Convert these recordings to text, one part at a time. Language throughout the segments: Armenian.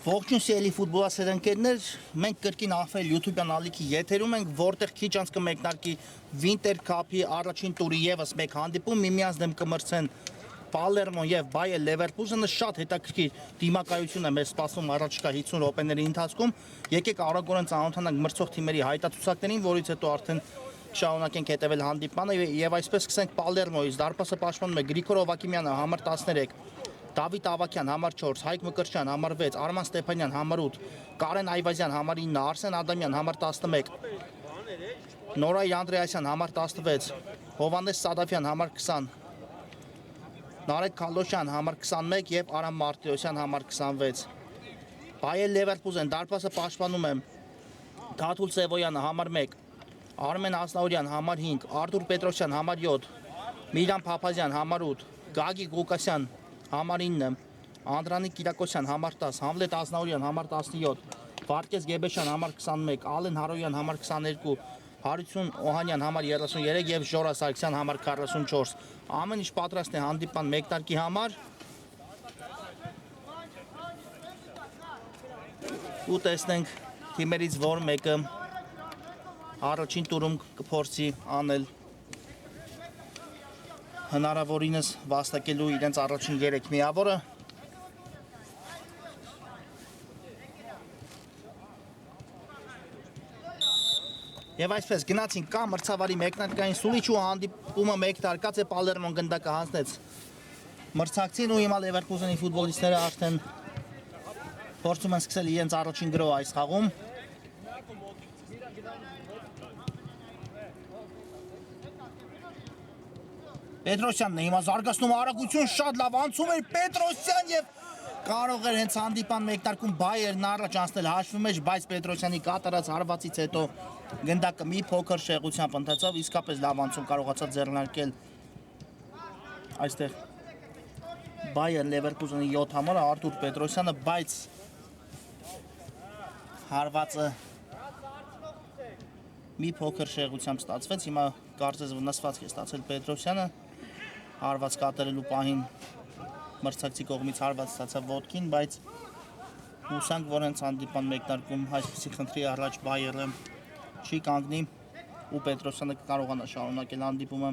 Ողջույն սիրելի ֆուտբոլասերներ, մենք կրկին Ախվել YouTube-յան ալիքի եթերում ենք, որտեղ քիչ անց կմեկնարկի Winter Cup-ի առաջին տուրի եւս մեկ հանդիպում, միմյանց դեմ կմրցեն Palermo եւ Bayer Leverkusen-ը, շատ հետաքրքիր դիմակայություն է մեզ սպասում առաջիկա 50 րոպեների ընթացքում։ Եկեք արագորեն ծանոթանանք մրցող թիմերի հայտարարություններին, որից հետո արդեն շարունակենք հետևել հանդիպմանը եւ այսպես սկսենք Palermo-ից։ Դարպասը պաշտպանում է Գրիգոր Օվակիմյանը, համար 13, Դավիթ Ավակյան, համար 4, Հայկ Մկրտչյան, համար 6, Արման Ստեփանյան, համար 8, Կարեն Այվազյան, համար 9, Արսեն Ադամյան, համար 11, Նորայ Անդրեասյան, համար 16, Հովանես Սադաֆյան, համար 20, Նարեկ Քալոշյան, համար 21 եւ Արամ Մարտիրոսյան, համար 26։ Bayer Leverkusen դարպասը պաշտպանում է Թաթուլ Սևոյանը, համար 1, Արմեն Ասլաուրյան, համար 5, Արտուր Պետրոսյան, համար 7, Միլան Փափազյան, համար 8, Գագիկ Ղուկասյան, համար 9, Անդրանիկ Կիրակոսյան, համար 10, Համլետ Ազնաուրյան, համար 17, Վարդգես Գեբեշյան, համար 21, Ալեն Հարոյան, համար 22, Հարություն Օհանյան, համար 33 եւ Ժորա Սարգսյան, համար 44։ Ամեն ինչ պատրաստ է հանդիպան մեկնարկի համար։ Ու տեսնենք թիմերից որ մեկը առաջին տուրում կփորձի անել հնարավորինս վաստակելու իրենց առաջին 3 միավորը։ Եվ այսպես գնացին կա մրցավարի մեկնարկային սուլիչ ու հանդիպումը մեկ տարկած է Palermo-ն գնդակը հանձնեց մրցակցին ու հիմա Leverkusen-ի ֆուտբոլիստները արդեն փորձում են սկսել իրենց առաջին գրոհը այս խաղում։ Պետրոսյանն է հիմա զարգացնում արագություն, շատ լավ անցում էր Պետրոսյան եւ կարող էր հենց հանդիպան մեկնարկում Բայերն առաջ անցնել հաշվի մեջ, բայց Պետրոսյանի կատարած հարվածից հետո գնդակը մի փոքր շեղությամբ ընթացավ, իսկապես լավ անցում կարողացավ ձեռնարկել այստեղ Bayer Leverkusen-ի 7 համարը Արտուր Պետրոսյանը, բայց հարվածը մի փոքր շեղությամբ ստացվեց, հիմա կարծես վնասվածք է ստացել Պետրոսյանը, հարված կատարելու պահին մրցակցի կողմից հարված ստացավ ոտքին, բայց հուսանք, որ հենց հանդիպան մեկնարկում այսպիսի խնդրի առաջ Բայերը չի կանգնի ու Պետրոսյանը կարողանա շարունակել հանդիպումը։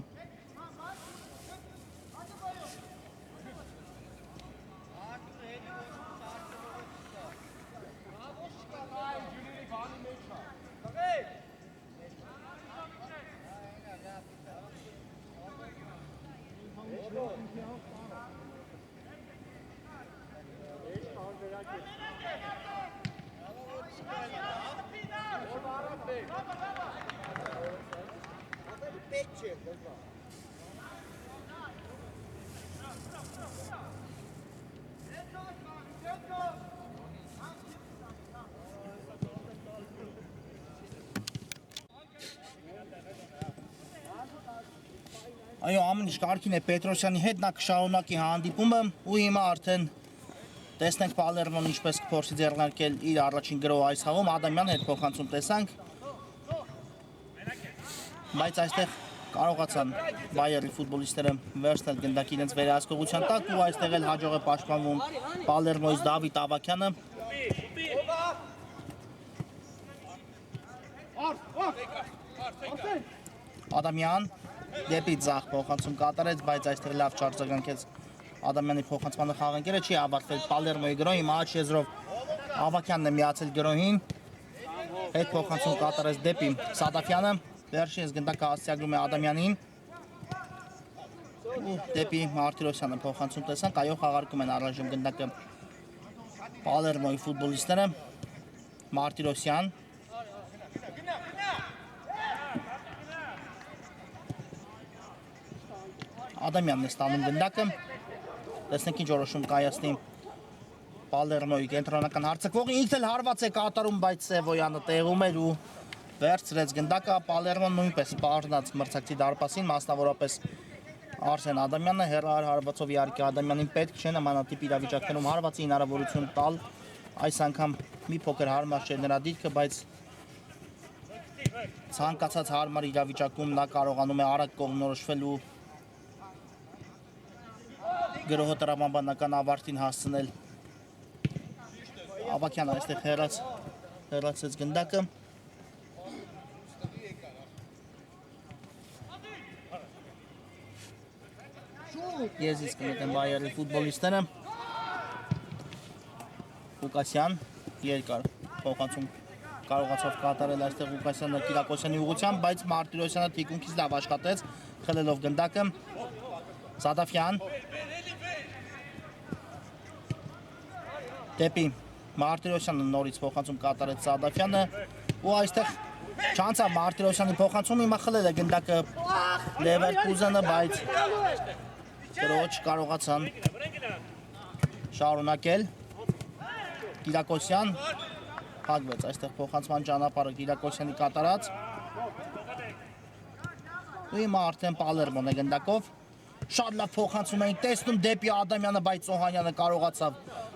Այո, ամեն ինչ կարգին է Պետրոսյանի հետ, նա կշարունակի հանդիպումը ու հիմա արդեն տեսնենք Palermo-ն ինչպես կփորձի ձեռնարկել իր առաջին գրոհը այս խաղում, Ադամյան հետ փոխանցում տեսանք, բայց այստեղ կարողացան Բայերի ֆուտբոլիստները վերցնել գնդակի իրենց վերահսկողության տակ ու այստեղ էլ հաջող է պաշտպանվում Palermo-ից Դավիթ Ավակյանը։ Ադամյան դեպի ձախ փոխանցում կատարեց, բայց այստեղ լավ չարձագանքեց Ադամյանի փոխանցմանը խաղընկերը, չի ավարտվել Palermo-ի գրոհը, հիմա աջ եզրով Ավակյանն է միացել գրոհին, հետ փոխանցում կատարեց դեպի Սադաֆյանը, վերջինս գնդակը հասցեագրում է Ադամյանին ու դեպի Մարտիրոսյանը փոխանցում տեսանք, այո խաղարկում են առայժմ գնդակը Palermo-ի ֆուտբոլիստները, Մարտիրոսյան Ադամյանն է ստանում գնդակը, տեսնենք ինչ որոշում կայացնի Palermo-ի կենտրոնական հարձակվողը, ինքն էլ հարված է կատարում, բայց Սևոյանը տեղում էր ու վերցրեց գնդակը, Palermo-ն նույնպես պարզնաց մրցակցի դարպասին, մասնավորապես Արսեն Ադամյանը, հեռահար հարվածով իհարկե Ադամյանին պետք չէ նմանատիպ իրավիճակներում հարվածի հնարավորություն տալ, այս անգամ մի փոքր հարմար չէ նրա դիրքը, բայց ցանկացած հարմար իրավիճակում նա կարողանում է արագ կողմնորոշվել ու գրոհը տրամաբանական ավարտին հասցնել Ավակյանը այստեղ հեռացեց գնդակը։ Եզից կնետեն Բայերի ֆուտբոլիստները։ Ղուկասյան երկար փոխանցում կարողացավ կատարել այստեղ Ղուկասյանը Կիրակոսյանի ուղղությամբ, բայց Մարտիրոսյանը թիկունքից լավ աշխատեց, խլելով գնդակը։ Սադաֆյան դեպի Մարտիրոսյանը նորից փոխանցում կատարեց Սադաֆյանը ու այստեղ չանցավ Մարտիրոսյանի փոխանցում, հիմա խլել է գնդակը Լևերկուզենը, բայց գրոջ կարողացան շարունակել։ Կիրակոսյան փակվեց այստեղ փոխանցման ճանապարհը Կիրակոսյանի կատարած։ Ու հիմա արդեն Պալերմոն է գնդակով։ Շատ լավ փոխանցում էին տեսնում դեպի Ադամյանը, բայց Սոհանյանը կարողացավ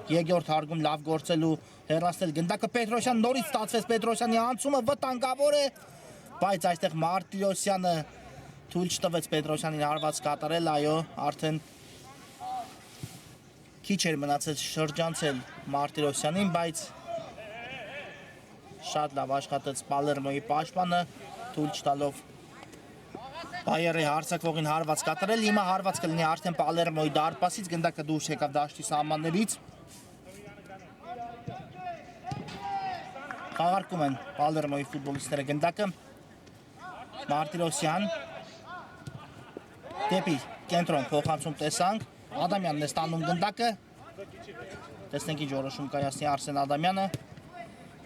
երկրորդ հարգում լավ գործելու հեռացնել գնդակը Պետրոսյան, նորից ստացվեց Պետրոսյանի անցումը, վտանգավոր է, բայց այստեղ Մարտիրոսյանը թույլ չտվեց Պետրոսյանին հարված կատարել, այո, արդեն քիչ էր մնացել շրջանցել Մարտիրոսյանին, բայց շատ լավ աշխատեց Պալերմոյի պաշտպանը, թույլ չտալով Բայերի հարձակվողին հարված կատարել, հիմա հարված կլինի արդեն Պալերմոյի դարպասից, գնդակը դուրս եկավ դաշտի սահմաններից։ Խաղարկում են Պալերմոյի ֆուտբոլիստները գնդակը։ Մարտիրոսյան դեպի կենտրոն փոխանցում տեսանք, Ադամյանն է ստանում գնդակը։ Տեսնենք ինչ որոշում կայացնի Արսեն Ադամյանը։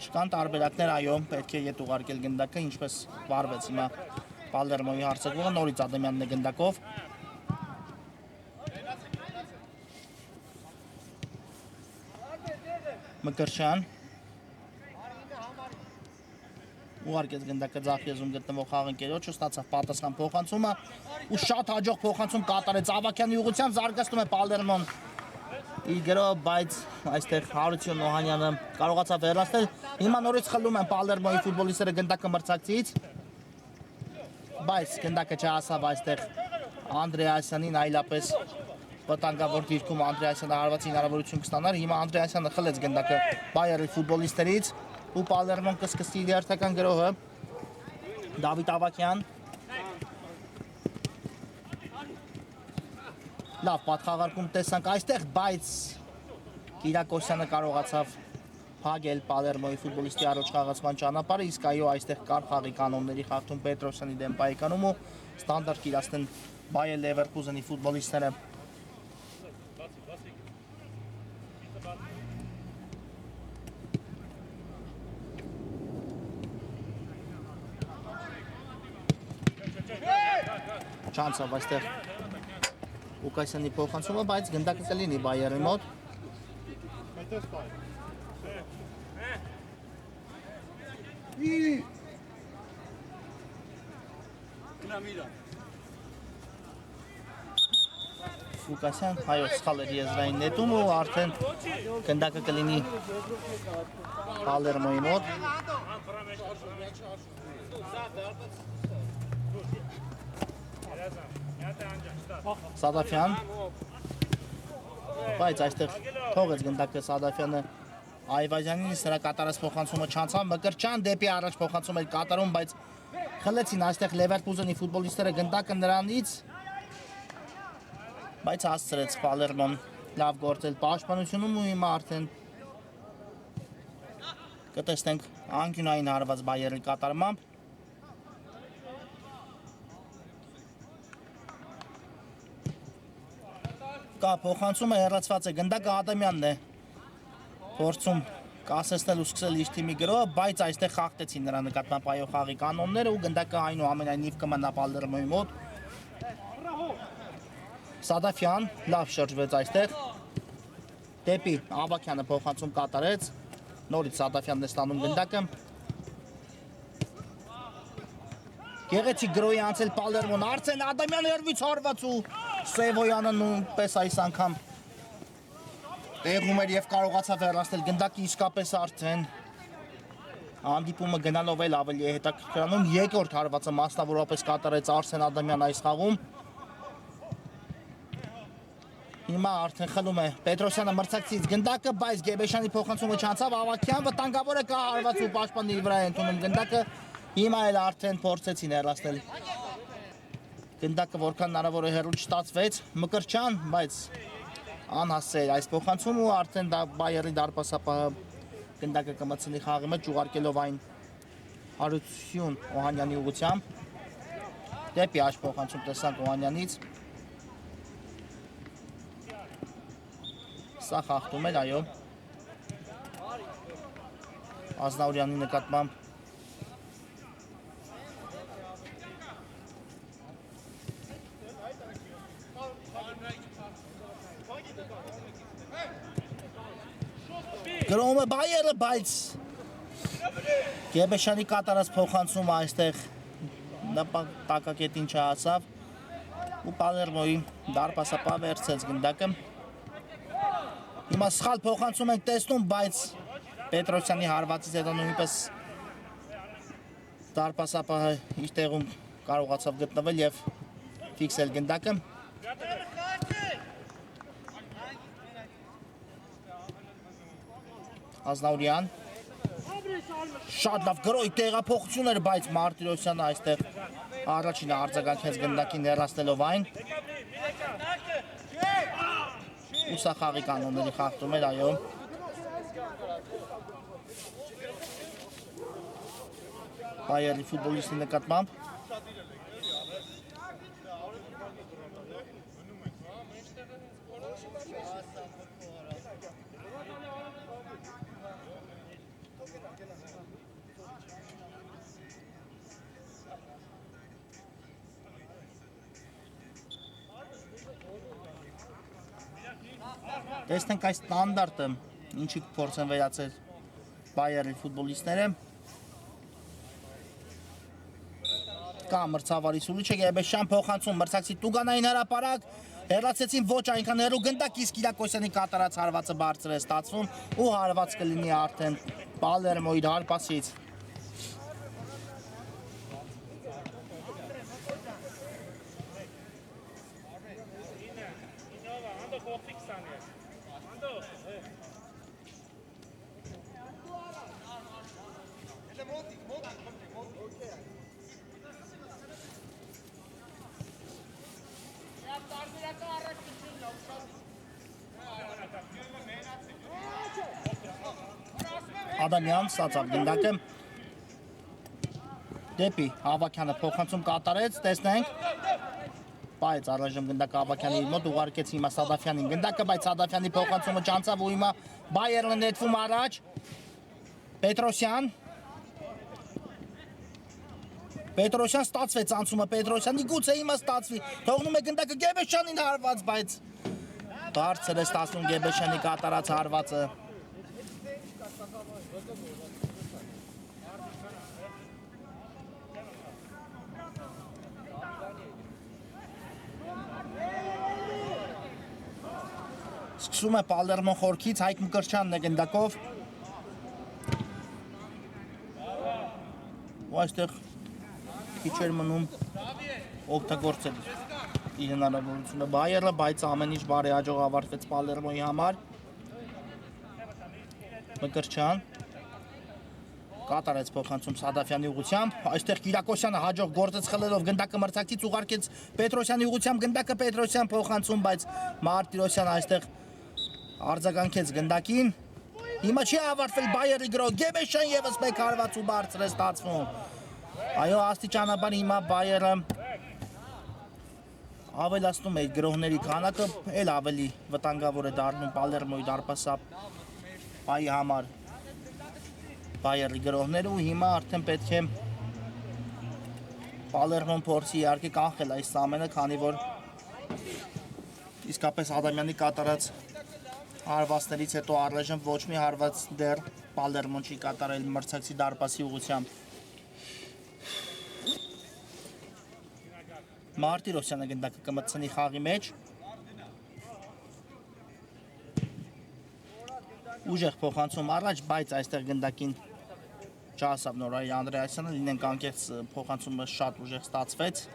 Չկան տարբերակներ, այո, պետք է ետ ուղարկել գնդակը, ինչպես վարվեց հիմա Պալերմոյի հարձակվողը, նորից Ադամյանն է գնդակով։ Մկրտչյան ուղարկեց գնդակը ձախ եզրում գտնվող խաղընկերոջը, ստացավ պատասխան փոխանցումը ու շատ հաջող փոխանցում կատարեց Ավակյանի ուղղությամբ, զարգացնում է Պալերմոն իր գրով, բայց այստեղ Հարություն Օհանյանը կարողացավ հեռացնել։ Հիմա նորից խլում են Պալերմոյի ֆուտբոլիստները գնդակը մրցակցից, բայց գնդակը չհասավ այստեղ Անդրեասյանին, այլապես վտանգավոր դիրքում Անդրեասյանը հարվածի հնարավորություն կստանար։ Հիմա Անդրեասյանը խլեց գնդակը Բայերի ֆուտբոլիստներից ու Պալերմոն կսկսի իր հերթական գրոհը։ Դավիթ Ավակյան լավ պատխաղարկում տեսանք այստեղ, բայց Կիրակոսյանը կարողացավ փակել Պալերմոյի ֆուտբոլիստի առաջ խաղացման ճանապարհը, իսկ այո, այստեղ կար խաղի կանոնների խախտում Պետրոսյանի դեմ պայքարում ու ստանդարտ կիրացնեն Բայեր Լևերկուզենի ֆուտբոլիստները։ Չանցավ այստեղ Ղուկասյանի փոխանցումը, բայց գնդակը կլինի Բայերի մոտ։ Ղուկասյան, այո, սխալ էր եզրային նետում ու արդեն գնդակը կլինի Պալերմոյի մոտ։ Սադաֆյան, բայց այստեղ թողեց գնդակը Սադաֆյանը Այվազյանին, սրա կատարած փոխանցումը չանցավ, Մկրտչյան դեպի առաջ փոխանցում էր կատարում, բայց խլեցին այստեղ Լևերկուզենի ֆուտբոլիստները գնդակը նրանից, բայց հասցրեց Պալերմոն լավ գործել պաշտպանությունում ու հիմա արդեն կտեսնենք անկյունային հարված Բայերի կատարմամբ։ Կա փոխանցումը հեռացված է, գնդակը Ադամյանն է փորձում կասեցնել ու սկսել իր թիմի գրոհը, բայց այստեղ խախտեցին նրա նկատմամբ այո խաղի կանոնները ու գնդակը այնուամենայնիվ կմնա Պալերմոյի մոտ։ Սադաֆյան լավ շրջվեց այստեղ, դեպի Ավակյանը փոխանցում կատարեց, նորից Սադաֆյանն է ստանում գնդակը։ Գեղեցիկ գրոհի անցել Պալերմոն, Արսեն Ադամյանը հերվից հարված ու Սևոյանը նույնպես այս անգամ տեղում էր և կարողացավ հեռացնել գնդակը, իսկապես արդեն հանդիպումը գնալով էլ ավելի է հետաքրքրանում, երկրորդ հարվածը մասնավորապես կատարեց Արսեն Ադամյանը այս խաղում։ Հիմա արդեն խլում է Պետրոսյանը մրցակցից գնդակը, բայց Գեբեշյանի փոխանցումը չանցավ, Ավակյան վտանգավորը կա հարված ու պաշտպանի վրա է ընդունում գնդակը, հիմա էլ արդեն փորձեցին հեռացնել գնդակը որքան հնարավոր է հեռու չստացվեց, Մկրտչյան, բայց անհասցե էր այս փոխանցումը ու արդեն Բայերի դարպասապահը գնդակը կմտցնի խաղի մեջ ուղարկելով այն Հարություն Օհանյանի ուղղությամբ դեպի այս փոխանցում տեսանք Օհանյանից Սա խախտում էր, այո Ազնավուրյանի նկատմամբ Գրոհում է Բայերը, բայց Գեբեշյանի կատարած փոխանցումը այստեղ տակակետին չհասավ ու Պալերմոյի դարպասապահ վերցրեց գնդակը Հիմա սխալ փոխանցում ենք տեսնում, բայց Պետրոսյանի հարվածից հետո նույնպես դարպասապահը իր տեղում կարողացավ գտնվել եւ ֆիքսել գնդակը Ազնավուրյան Շատ լավ գրոհի տեղափոխություն էր, բայց Մարտիրոսյանը այստեղ առաջինը արձագանքեց գնդակին հեռացնելով այն ու սա խաղի կանոնների խախտում էր, այո Բայերի ֆուտբոլիստի նկատմամբ Տեսնենք այս ստանդարտը, ինչի կփորձեն վերացել Բայերի ֆուտբոլիստները Կա մրցավարի սուլիչը Գեբեշյան փոխանցում մրցակցի Տուգանային հրապարակ հեռացեցին ոչ այնքան հեռու գնդակ իսկ Կիրակոսյանի կատարած հարվածը բարձր է ստացվում ու հարված կլինի արդեն Պալերմոյի դարպասից Ադամյան ստացավ գնդակը դեպի Ավակյանը փոխանցում կատարեց, տեսնենք բայց առայժմ գնդակը Ավակյանի մոտ ուղարկեց հիմա Սադաֆյանին գնդակը, բայց Սադաֆյանի փոխանցումը չանցավ ու հիմա Բայերն է նետվում առաջ Պետրոսյան ստացվեց անցումը Պետրոսյանի գուցե հիմա ստացվի թողնում է գնդակը Գեբեշյանին հարված, բայց բարձր է ստացվում Գեբեշյանի կատարած հարվածը Սկսում է Պալերմո խորքից Հայկ Մկրտչյանն է գնդակով ու այստեղ քիչ էր մնում օգտագործել իր հնարավորությունը Բայերը, բայց ամեն ինչ բարի հաջող ավարտվեց Պալերմոյի համար Մկրտչյան կատարեց փոխանցում Սադաֆյանի ուղղությամբ այստեղ Կիրակոսյանը հաջող գործեց խլելով գնդակը մրցակցից ուղարկեց Պետրոսյանի ուղղությամբ գնդակը Պետրոսյան փոխանցում, բայց Մարտիրոսյանը այստեղ արձագանքեց գնդակին Հիմա չի ավարտվել Բայերի գրոհ Գեբեշյան եւս մեկ հարված ու բարձր է ստացվում Այո, աստիճանաբար հիմա Բայերը ավելացնում է գրոհների քանակը, էլ ավելի վտանգավոր է դառնում Պալերմոյի դարպասապահի համար Բայերի գրոհները ու հիմա արդեն պետք է Պալերմոն փորձի իհարկե կանխել այս ամենը, քանի որ իսկապես Ադամյանի կատարած հարվածներից հետո առայժմ ոչ մի հարված դեռ Պալերմոն չի կատարել մրցակցի դարպասի ուղղությամբ Մարտիրոսյանը գնդակը կմտցնի խաղի մեջ ուժեղ փոխանցում առաջ, բայց այստեղ գնդակին չհասավ Նորայի Անդրեասյանը, լինենք անկեղծ փոխանցումը շատ ուժեղ ստացվեց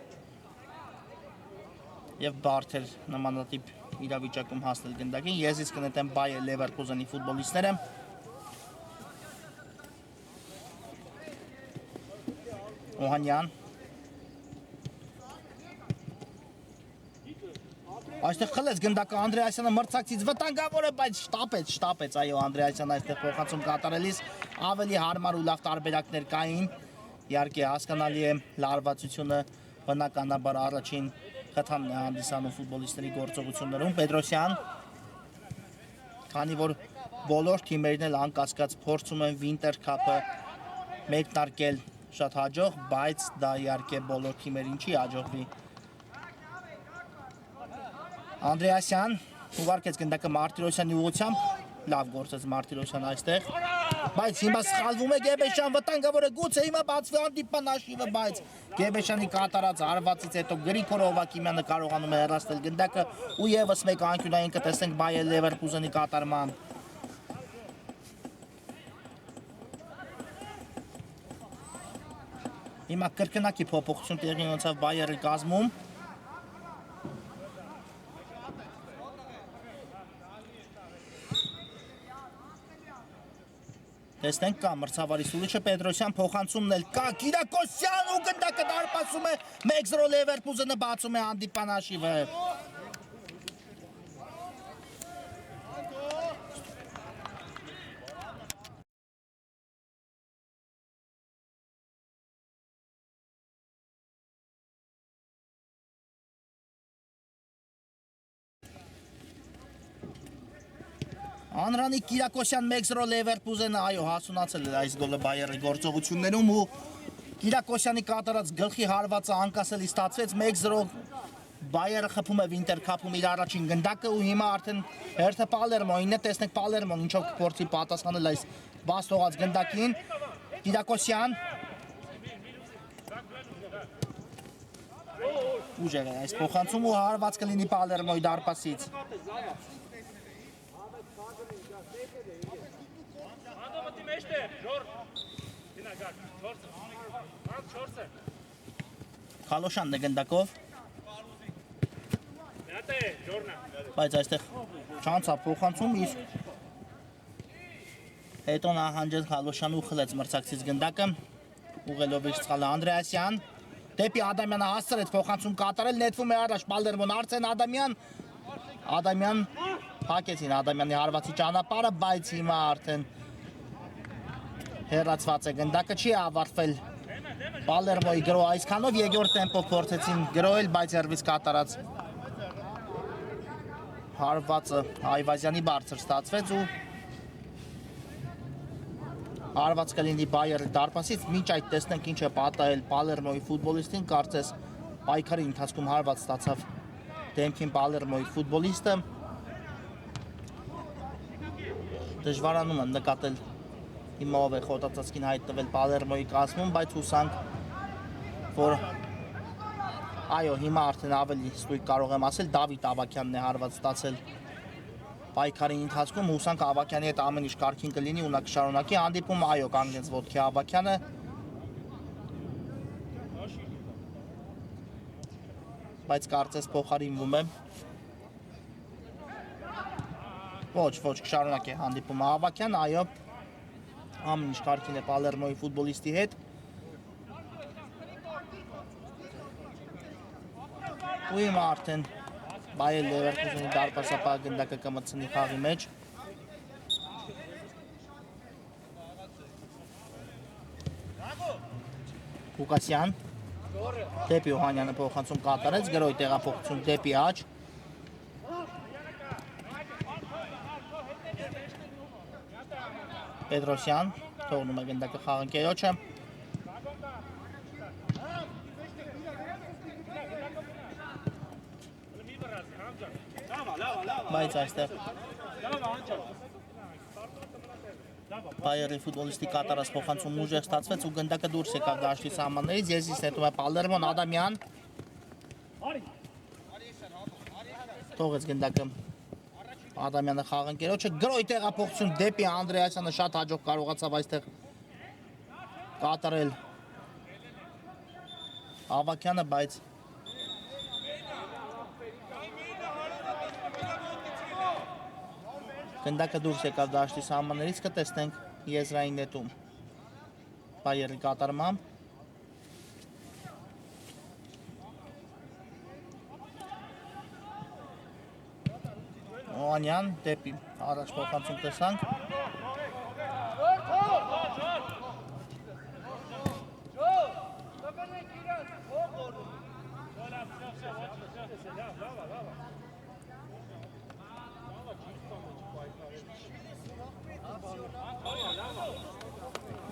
եւ բարդ էր նմանատիպ իրավիճակում հասնել գնդակին։ Ես իսկ կնետեմ Bayer Leverkusen-ի ֆուտբոլիստները։ Օհանյան Այստեղ խլեց գնդակը Անդրեասյանը մրցակցից վտանգավոր է, բայց շտապեց, այո, Անդրեասյանը այստեղ փոխանցում կատարելիս ավելի հարմար ու լավ տարբերակներ կային։ Իհարկե հասկանալի է լարվածությունը բնականաբար առաջին խթանն է հանդիսանում ֆուտբոլիստների գործողություններում։ Պետրոսյան, քանի որ բոլոր թիմերն էլ անկասկած փորձում են Winter Cup-ը մեկնարկել շատ հաջող, բայց դա իհարկե բոլոր թիմերին չի հաջողվի։ Անդրեասյան ուղարկեց գնդակը Մարտիրոսյանի ուղղությամբ, լավ գործեց Մարտիրոսյանը այստեղ, բայց հիմա սխալվում է Գեբեշյան, վտանգավոր է, գուցե հիմա բացվի հանդիպան հաշիվը, բայց Գեբեշյանի կատարած հարվածից հետո Գրիգոր Հովակիմյանը կարողանում է հեռացնել գնդակը ու եւս մեկ անկյունային կտեսնենք Bayer Leverkusen-ի կատարմամբ։ Հիմա կրկնակի փոփոխություն տեղի ունեցավ Bayer-ի կազմում։ Տեսնենք կա մրցավարի սուրիչը Պետրոսյան փոխանցումն էլ կա Կիրակոսյան ու գնդակը դարպասում է 1-0 Leverkusen-ը բացում է հանդիպան հաշիվը։ Անրանիկ Կիրակոսյան 1-0 Leverkusen-ը այո հասունացել է այս գոլը Bayer-ի գործողություններում ու Կիրակոսյանի կատարած գլխի հարվածը անկասելի ստացվեց 1-0 Bayer-ը խփում է Winter Cup-ում իր առաջին գնդակը ու հիմա արդեն հերթը Palermo-ինն է, տեսնենք Palermo-ն ինչով կփորձի պատասխանել այս բաց թողած գնդակին։ Կիրակոսյան ուժեղ է այս փոխանցում ու հարված կլինի Palermo-ի դարպասից։ Քալոշյանն է գնդակով, բայց այստեղ չանցավ փոխանցում, իսկ հետո նահանջեց Քալոշյանը ու խլեց մրցակցից գնդակը, ուղղելով իր սխալը Անդրեասյան, դեպի Ադամյանը հասցրեց փոխանցում կատարել, նետվում է առաջ Palermo-ն, Արսեն Ադամյան փակեցին Ադամյանի հարվածի ճանապարհը, բայց հիմա արդեն հեռացված է գնդակը, չի ավարտվել Palermo-ի գրո այսքանով, երկրորդ տեմպով փորձեցին գրոել, բայց հերվից կատարած հարվածը Այվազյանի բարձր ստացվեց ու հարված կլինի Bayer-ի դարպասից, մինչ այդ տեսնենք ինչ է պատահել Palermo-ի ֆուտբոլիստին, կարծես պայքարի ընթացքում հարված ստացավ դեմքին Palermo-ի ֆուտբոլիստը։ Դժվարանում եմ նկատել հիմա ով է խոտածածկին հայտնվել Palermo-ի կազմում, բայց հուսանք, որ այո, հիմա արդեն ավելի ստույգ կարող եմ ասել, Դավիթ Ավագյանն է հարված ստացել պայքարի ընթացքում, հուսանք Ավագյանի հետ ամեն ինչ կարգին կլինի ու նա կշարունակի հանդիպումը, այո, կանգնեց ոտքի Ավագյանը։ Բայց կարծես փոխարինվում է։ Ոչ, կշարունակի հանդիպումը Ավագյանը, այո, ամեն ինչ կարգին է Palermo-ի ֆուտբոլիստի հետ։ Ու հիմա արդեն Bayer Leverkusen-ի դարպասապահ գնդակը կմտցնի խաղի մեջ։ Ղուկասյան դեպի Օհանյանը փոխանցում կատարեց, գրոյի տեղափոխություն դեպի աջ։ Պետրոսյան թողնում է գնդակը խաղընկերոջը։ Բայց այստեղ Bayer-ի ֆուտբոլիստի կատարած փոխանցումն ուժեղ ստացվեց ու գնդակը դուրս եկավ դաշտի սահմաններից, Եզիս նետում է Palermo-ն, Ադամյան թողեց գնդակը Ադամյանը խաղընկերոջը, գրոյի տեղափոխություն դեպի Անդրեասյանը շատ հաջող կարողացավ այստեղ կատարել Ավագյանը, բայց Գնդակը դուրս եկավ դաշտի սահմաններից, կտեսնենք եզրային նետում Բայերի կատարմամբ Օանյան դեպի առաջ փոխանցում տեսանք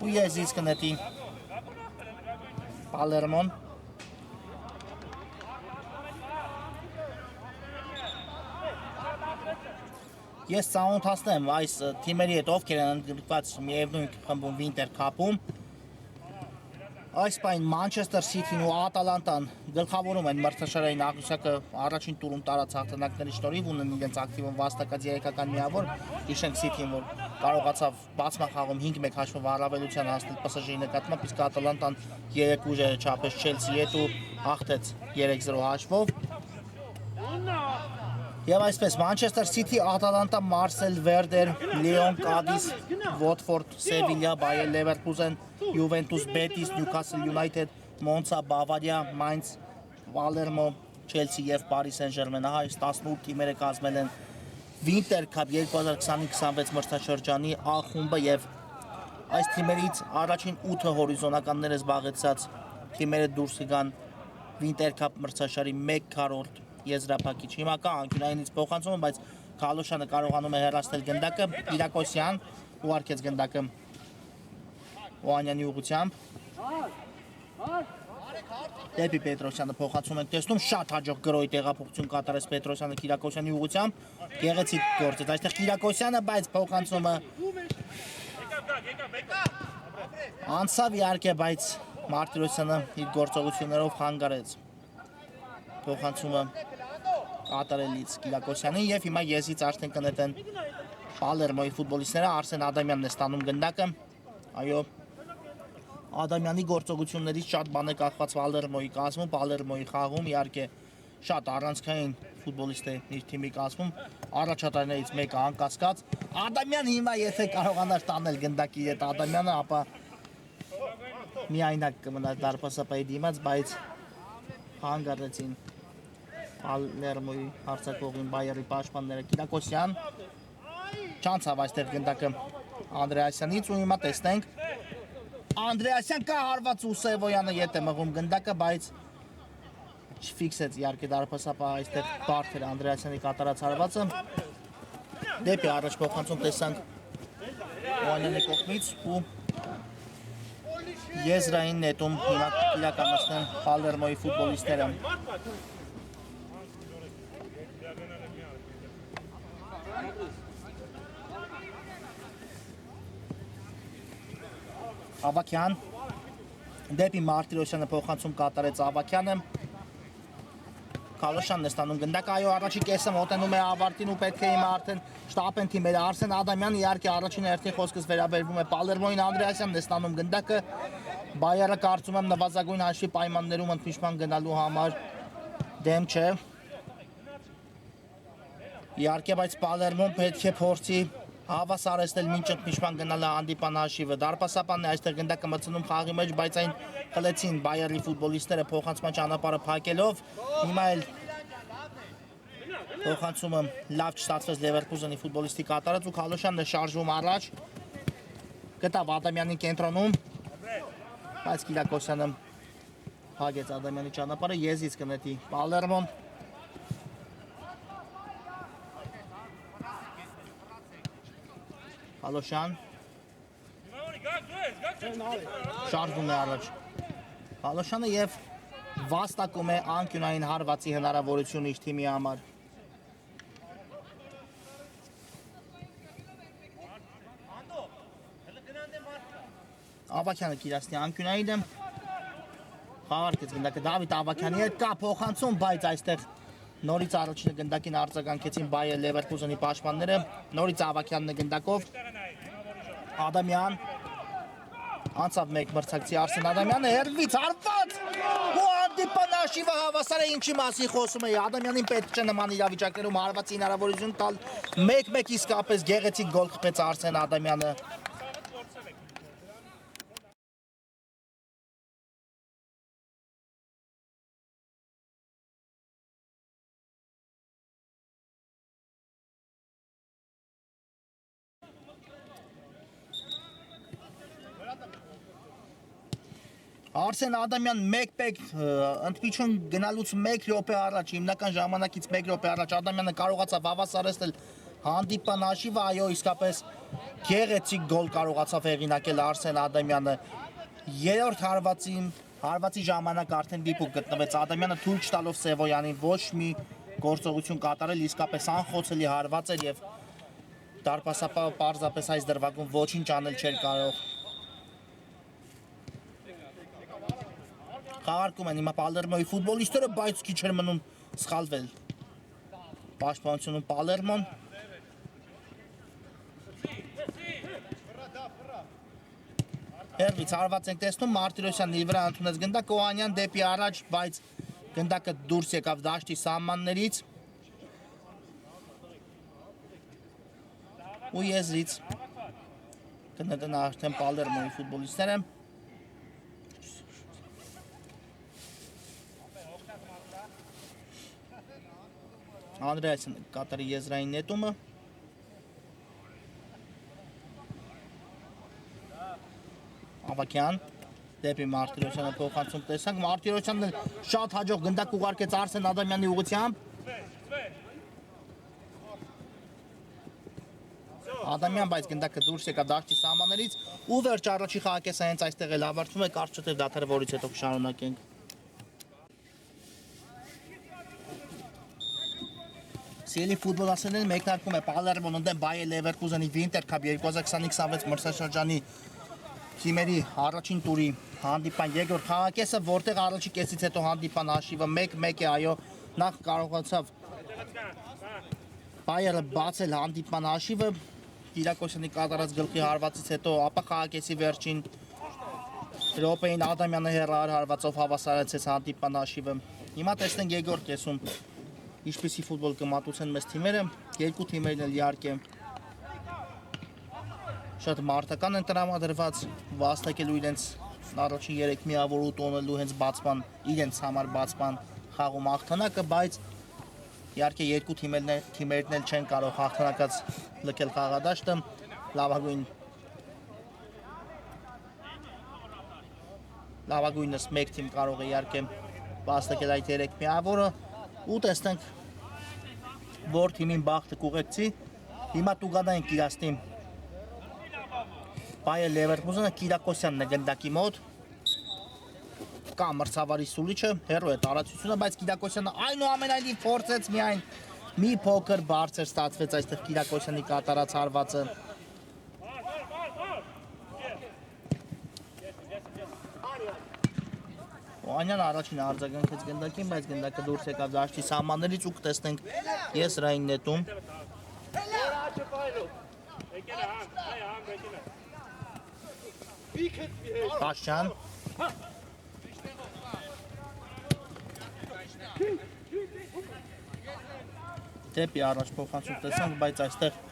ու եզից կնետի Պալերմոն Ես ծանոթացնեմ այս թիմերի հետ ովքեր են ընդգրկված միևնույն խմբում Winter Cup-ում Այս պայն Manchester City-ն ու Ատալանտան գլխավորում են մրցաշարային աղյուսակը առաջին տուրում տարած հաղթանակների շնորհիվ ունեն իրենց ակտիվում վաստակած 3-ական միավոր Հիշենք City-ն, որ կարողացավ բացմախաղում 5-1 հաշվով առավելության հասնել PSG-ի նկատմամբ, իսկ Ատալանտան 3 ուժերը չափեց Chelsea-ի հետ ու հաղթեց 3-0 հաշվով Եվ այսպես Manchester City, Ատալանտա, Մարսել, Վերդեր, Լիոն, Կադիս, Վոտֆորդ, Սևիլիա, Բայեր Լևերկուզեն, Յուվենտուս, Բետիս, Նյուքասլ Յունայթեդ, Մոնցա, Բավարիա, Մայնց, Պալերմո, Չելսի եւ Պարիս Սեն-Ժերմեն, այս 18 թիմերը կազմել են Winter Cup 2025-26 մրցաշրջանի A խումբը եւ այս թիմերից առաջին 8 հորիզոնականները զբաղեցած թիմերը դուրս կգան Winter Cup մրցաշարի 1/4 եզրափակիչ։ Հիմա կա անկյունայինից փոխանցումը, բայց Քալոշյանը կարողանում է հեռացնել գնդակը, Իրակոսյան ուղարկեց գնդակը Օանյանի ուղղությամբ։ Դեպի Պետրոսյանը փոխանցում են տեսնում, շատ հաջող գրոյի տեղափոխություն կատարեց Պետրոսյանը Կիրակոսյանի ուղղությամբ։ Գեղեցիկ գործեց այստեղ Կիրակոսյանը, բայց փոխանցումը անցավ իհարկե, բայց Մարտիրոսյանը իր գործողություններով խանգարեց փոխանցումը կատարելից Կիրակոսյանին եւ հիմա եզից արդեն կնետեն Պալերմոյի ֆուտբոլիստները Արսեն Ադամյանն է ստանում գնդակը։ Այո Ադամյանի գործողություններից շատ բան է կախված Պալերմոյի կազմում, Պալերմոյի խաղում իհարկե շատ առանցքային ֆուտբոլիստ է իր թիմի կազմում, առաջատարներից մեկը անկասկած Ադամյանը հիմա եթե կարողանար տանել գնդակի հետ Ադամյանը, ապա միայնակ կմնար դարպասապայի դիմաց, բայց հանգարեցին Պալերմոյի հարցակողին Բայերի պաշտպանները Կիրակոսյան չանցավ այստեղ գնդակը Անդրեասյանից ու հիմա տեսնենք Անդրեասյան կա հարված ու Սևոյանը ետ է մղում գնդակը, բայց չֆիքսեց իհարկե դարպասապա այստեղ բարդ էր Անդրեասյանի կատարած հարվածը դեպի առաջ փոխանցում տեսանք Օանյանի կողմից ու եզրային նետում հիմա իրականացնեն Պալերմոյի ֆուտբոլիստները Ավակյան դեպի Մարտիրոսյանը փոխանցում կատարեց Ավակյանը Քալոշյանն է ստանում գնդակը, այո առաջի կեսը մոտենում է ավարտին ու պետք է հիմա արդեն շտապեն թիմերը Արսեն Ադամյանը իհարկե առաջին հերթին խոսքս վերաբերվում է Պալերմոյին Անդրեասյանն է ստանում գնդակը Բայերը կարծում եմ նվազագույն հաշվի պայմաններում ընդմիջման գնալու համար դեմ չէ իհարկե բայց Պալերմոն պետք է փորձի հավասարեցնել մինչ ընդմիջման գնալը հանդիպան հաշիվը դարպասապանն է այստեղ գնդակը մտցնում խաղի մեջ, բայց այն խլեցին Բայերի ֆուտբոլիստները փոխանցման ճանապարհը փակելով հիմա էլ փոխանցումը լավ չստացվեց Լևերկուզենի ֆուտբոլիստի կատարած ու Քալոշյանն է շարժվում առաջ գտավ Ադամյանին կենտրոնում բայց Կիրակոսյանը փակեց Ադամյանի ճանապարհը եզից կնետի Պալերմոն Քալոշյան շարժվում է առաջ Քալոշյանը եւ վաստակում է անկյունային հարվածի հնարավորություն իր թիմի համար Ավակյանը կիրացնի անկյունայինը խաղարկեց գնդակը Դավիթ Ավակյանի հետ կա փոխանցում, բայց այստեղ նորից առաջինը գնդակին արձագանքեցին Բայեր Լևերկուզենի պաշտպանները նորից Ավակյանն է գնդակով Ադամյան Անցավ մեկ մրցակցի Արսեն Ադամյանը հերվից հարված ու հանդիպան աշիվը հավասար է ինչի մասին խոսում է Ադամյանին պետք չէ նման իրավիճակներում հարվածի հնարավորություն տալ 1-1 իսկապես գեղեցիկ գոլ խփեց Արսեն Ադամյանը Արսեն Ադամյան 1-1 ընդմիջում գնալուց 1 րոպե առաջ, հիմնական ժամանակից 1 րոպե առաջ Ադամյանը կարողացավ հավասարեցնել հանդիպան աշիվը, այո, իսկապես գեղեցիկ գոլ կարողացավ հեղինակել Արսեն Ադամյանը։ Երրորդ հարվածի ժամանակ արդեն դիպուկ գտնվեց Ադամյանը թույլ չտալով Սևոյանին ոչ մի գործողություն կատարել, իսկապես անխոցելի հարված էր եւ դարպասապահը պարզապես այս դրվագում ոչինչ անել չէր կարող։ Խաղարկում են հիմա Պալերմոյի ֆուտբոլիստները, բայց քիչ էր մնում սխալվել։ Պաշտպանությունում Պալերմոն։ Հերվից հարված ենք տեսնում, Մարտիրոսյանն իր վրա ընդունեց գնդակ, Օհանյան դեպի առաջ, բայց գնդակը դուրս եկավ դաշտի սահմաններից։ Ու եզրից կնետեն արդեն Պալերմոյի ֆուտբոլիստները։ Անդրեասյանը կատարի եզրային նետումը Ավակյան դեպի Մարտիրոսյանը փոխանցում տեսանք Մարտիրոսյանը շատ հաջող գնդակ ուղարկեց Արսեն Ադամյանի ուղղությամբ Ադամյան բայց գնդակը դուրս եկավ դաշտի սահմաններից ու վերջ առաջի խաղակեսը հենց այստեղ էլ ավարտվում է կարճ շտև դադարը որից հետո կշարունակենք Սիրելի ֆուտբոլասերներ մեկնարկում է Պալերմոն ընդդեմ Բայեր Լևերկուզենի Վինտեր Քափ 2025 մրցաշրջանի թիմերի առաջին տուրի հանդիպան երկրորդ խաղակեսը, որտեղ առաջի կեսից հետո հանդիպան հաշիվը 1-1 է, այո, նախ կարողացավ Բայերը բացել հանդիպան հաշիվը, Կիրակոսյանի կատարած գլխի հարվածից հետո, ապա խաղակեսի վերջին րոպեին Ադամյանը հեռահար հարվածով հավասարեցեց հանդիպան հաշիվը։ Հիմա տեսնենք երկրորդ կեսում Ինչպիսի ֆուտբոլ կմատուցեն մեզ թիմերը, երկու թիմերն էլ իհարկե շատ մարտական են տրամադրված, վաստակելու իրենց առաջին 3 միավոր ու տոնելու հենց բացման, իրենց համար բացման խաղում հաղթանակը, բայց իհարկե երկու թիմերն էլ չեն կարող հաղթանակած լքել խաղադաշտը, լավագույնս մեկ թիմ կարող է իհարկե վաստակել այդ 3 միավորը ու տեսնենք որ թիմին բախտը կուղեկցի հիմա տուգանային կիրաստի Բայեր Լևերկուզենը Կիրակոսյանն է գնդակի մոտ կա մրցավարի սուլիչը հեռու է տարածությունը բայց Կիրակոսյանը այնուամենայնիվ փորձեց միայն մի փոքր բարձր ստացվեց այստեղ Կիրակոսյանի կատարած հարվածը Օհանյանը առաջին արձագանքեց գնդակին, բայց գնդակը դուրս եկավ դաշտի սահմաններից ու կտեսնենք եզրային նետում։ Պաշյան։ Դեպի առաջ փոխանցում տեսանք, բայց այստեղ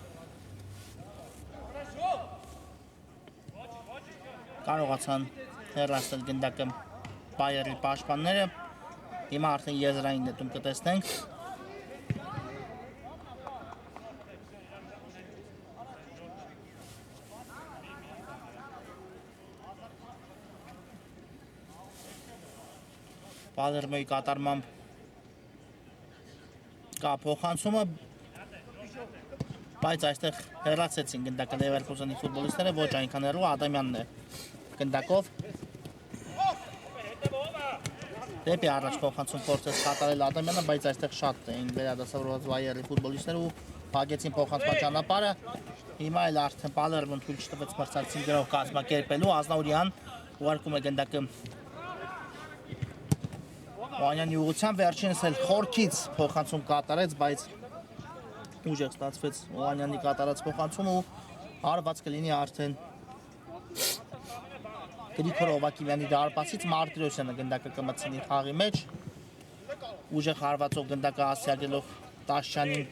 կարողացան հեռացնել գնդակը Բայերի պաշտպանները, հիմա արդեն եզրային նետում կտեսնենք։ Պալերմոյի կատարմամբ կա փոխանցումը, բայց այստեղ հեռացեցին գնդակը Լևերկուզենի ֆուտբոլիստները, ոչ այնքան հեռու Ադամյանն է գնդակով։ Դեպի առաջ փոխանցում փորձեց կատարել Ադամյանը, բայց այստեղ շատ էին վերադասավորված Բայերի ֆուտբոլիստները ու փակեցին փոխանցման ճանապարհը։ Հիմա էլ արդեն Պալերմոն թույլ չտվեց մրցակցին գրող կազմակերպելու, Ազնաուրյան ուղարկում է գնդակը Օհանյանի ուղղությամբ, վերջինս էլ խորքից փոխանցում կատարեց, բայց ուժեղ ստացվեց Օհանյանի կատարած փոխանցումը ու հարված կլինի արդեն Գրիգոր Հովակիմյանի դարպասից Մարտիրոսյանը գնդակը կմտցնի խաղի մեջ։ Ուժեղ հարվածով գնդակը հասցեալելով Տաշյանին։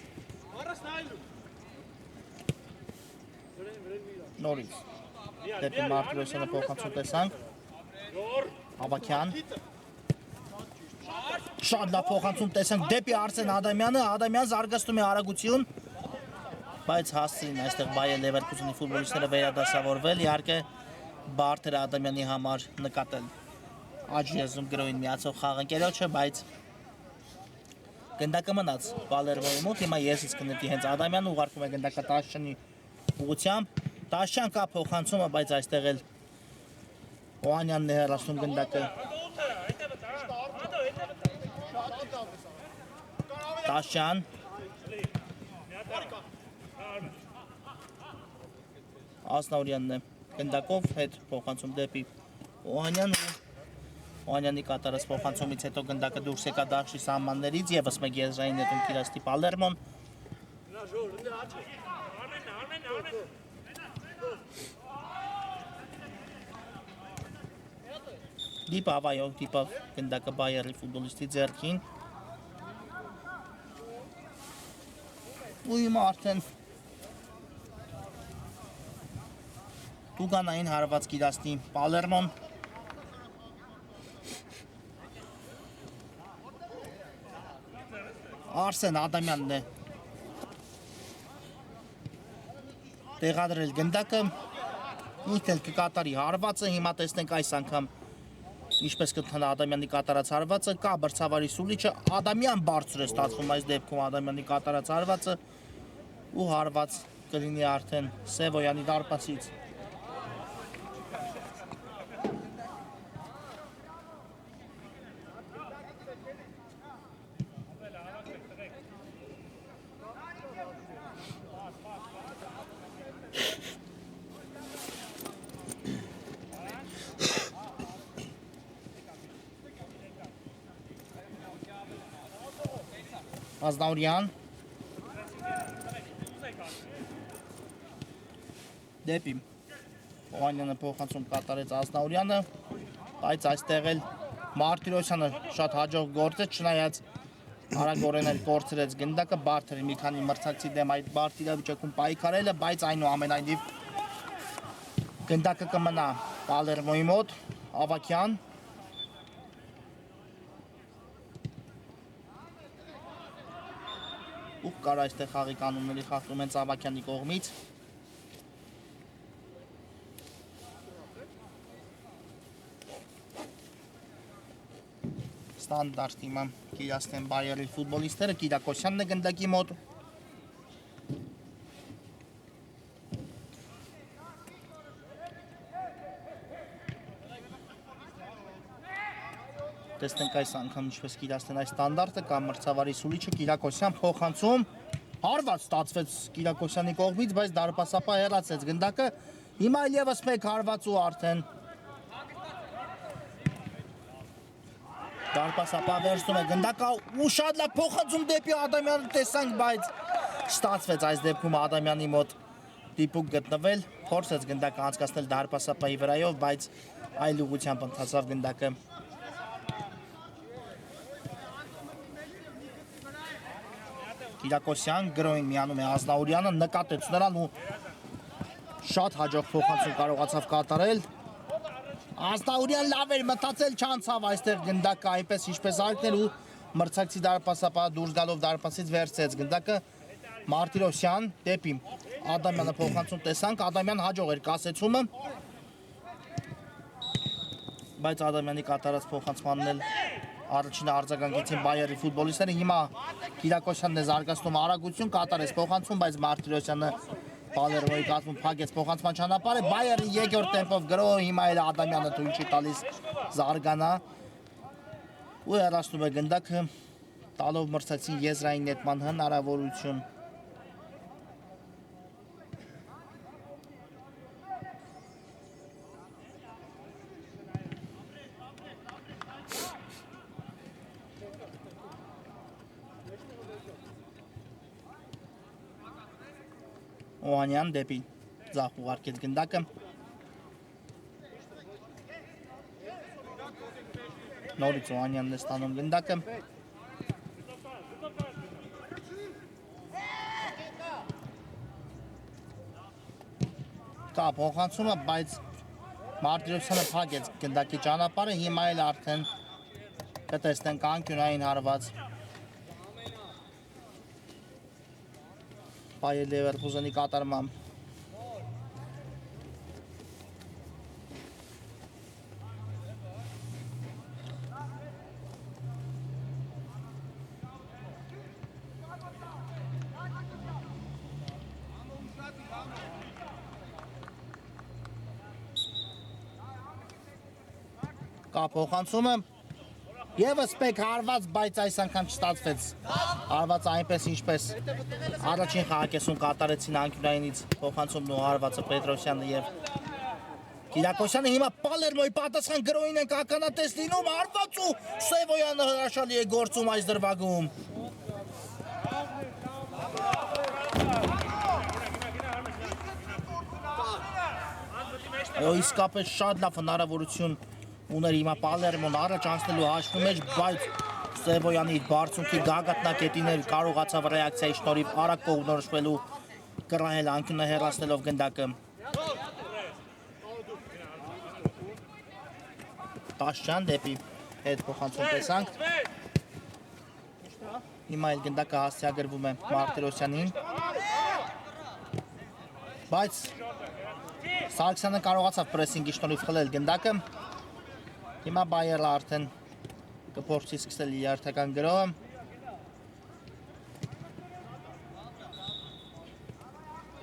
Նորից դեպի Մարտիրոսյանը փոխանցում տեսանք։ Հավաքյան։ Շատ լավ փոխանցում տեսանք դեպի Արսեն Ադամյանը, Ադամյան զարգացնում է արագություն, բայց հասցրին այստեղ Բայեր Լևերկուսենի ֆուտբոլիստները վերադասավորվել, իհարկե բարդ էր Ադամյանի համար նկատել Աջիեզում գրոյին միացող խաղընկերոջը, բայց գնդակը մնաց Պալերմոյի մոտ, հիմա եսից կնետի հենց Ադամյանը ուղարկում է գնդակը Տաշյանի ուղղությամբ, Տաշյան կա փոխանցումը, բայց այստեղ էլ Օհանյանն է հեռացնում գնդակը Տաշյան Ասնաուրյանն է գնդակով հետ փոխանցում դեպի Օհանյան Օհանյանի կատարած փոխանցումից հետո գնդակը դուրս եկա Դաշտի սահմաններից եւս մեկ եզրային նետում Կիրաստի Պալերմոն դիպավ այո դիպավ գնդակը Բայերի ֆուտբոլիստի ձեռքին ու հիմա արդեն Տուգանային հարված Կիրաստի Պալերմոն Արսեն Ադամյանն է տեղադրել գնդակը ինքն էլ կկատարի հարվածը հիմա տեսնենք այս անգամ ինչպես կընթանա Ադամյանի կատարած հարվածը կա բրցավարի սուլիչը Ադամյան բարձր է ստացվում այս դեպքում Ադամյանի կատարած հարվածը ու հարված կլինի արդեն Սևոյանի դարպասից Ազնաուրյան դեպի Օհանյանը փոխանցում կատարեց Ազնաուրյանը բայց այստեղ էլ Մարտիրոսյանը շատ հաջող գործեց չնայած արագորեն էլ կորցրեց գնդակը բարդ էր մի քանի մրցակցի դեմ այդ բարդ իրավիճակում պայքարելը բայց այնուամենայնիվ գնդակը կմնա Պալերմոյի մոտ Ավակյան ու կար այստեղ խաղի կանոնների խախտում հենց Ավակյանի կողմից ստանդարտ հիմա Կիրաստեն Բայերի ֆուտբոլիստները Կիրակոսյանն է գնդակի մոտ տեսնենք այս անգամ ինչպես Կիրաստեն այս ստանդարտը կամ մրցավարի սուլիչը Կիրակոսյան փոխանցում հարված ստացվեց Կիրակոսյանի կողմից բայց դարպասապա հեռացեց գնդակը հիմա ևս մեկ հարված ու արդեն դարպասապա վերցնում է գնդակը ու շատ լավ փոխանցում դեպի Ադամյանը տեսանք բայց ստացվեց այս դեպքում Ադամյանի մոտ դիպուկ գտնվել փորձեց գնդակը անցկացնել դարպասապայի վրայով բայց այլ ուղղությամբ ընթացավ գնդակը Կիրակոսյան գրոյին միանում է Ազնաուրյանը նկատեց նրան ու շատ հաջող փոխանցում կարողացավ կատարել Ազնաուրյան լավ էր մտածել չանցավ այստեղ գնդակը այնպես ինչպես արկներ ու մրցակցի դարպասապա դուրս գալով դարպասից վերցրեց գնդակը Մարտիրոսյան դեպի Ադամյանը փոխանցում տեսանք Ադամյան հաջող էր կասեցումը բայց Ադամյանի կատարած փոխանցմանն էլ Առաջինը արձագանքեցին Բայերի ֆուտբոլիստները հիմա Կիրակոսյանն է զարգացնում արագություն կատարեց փոխանցում բայց Մարտիրոսյանը Պալերմոյի կազմում փակեց փոխանցման ճանապարհը Բայերը երկրորդ տեմպով գրո հիմա էլ Ադամյանը թույլ չի տալիս զարգանա ու հեռացնում է գնդակը տալով մրցակցին եզրային նետման հնարավորություն Օհանյան դեպի ձախ ուղարկեց գնդակը Նորից Օհանյանն է ստանում գնդակը։ Կա փոխանցումը, բայց Մարտիրոսյանը փակեց գնդակի ճանապարհը, հիմա էլ արդեն կտեսնենք անկյունային հարված Bayer Leverkusen-ի կատարմամբ։ Կա փոխանցումը, ևս մեկ հարված, բայց այս անգամ չստացվեց։ Հարվածը այնպես ինչպես առաջին խաղակեսում կատարեցին անկյունայինից փոխանցումն ու հարվածը Պետրոսյանը եւ Կիրակոսյանը, հիմա Պալերմոյի պատասխան գրոյին ենք ականատես լինում, հարված ու Սևոյանը հրաշալի է գործում այս դրվագում։ Այո, իսկապես շատ լավ հնարավորություն ուներ հիմա Պալերմոն առաջ անցնելու հաշվի մեջ, բայց Սևոյանի բարձունքի գագաթնակետիներ կարողացավ ռեակցիայի շնորհիվ արագ կողմնորոշվելու կռահել անկյունը հեռացնելով գնդակը։ Տաշյան դեպի հետ փոխանցում տեսանք։ Հիմա էլ գնդակը հասցեագրվում է Մարտիրոսյանին։ Բայց Սարգսյանը կարողացավ պրեսինգի շնորհիվ խլել գնդակը։ Հիմա Բայերը արդեն կփորձի սկսել երթական գրոհը։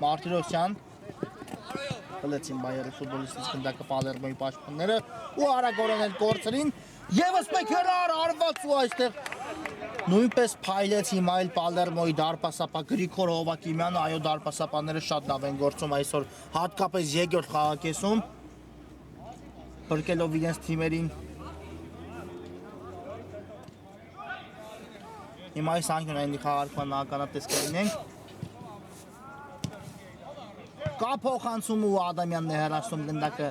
Մարտիրոսյան խլեցին Բայերի ֆուտբոլիստից գնդակը Պալերմոյի պաշտպանները ու արագորեն էլ կորցրին։ Եվս մեկ հեռար արված ու այստեղ նույնպես փայլեց հիմա էլ Պալերմոյի դարպասապա Գրիգոր Հովակիմյանը, այո, դարպասապաները շատ լավ են գործում այսօր, հատկապես երկրորդ խաղակեսում, փրկելով իրենց թիմերին։ Հիմա այս անկյունայինի խաղարկման ականատես կլինենք։ Կա փոխանցում ու Ադամյանն է հեռացնում գնդակը,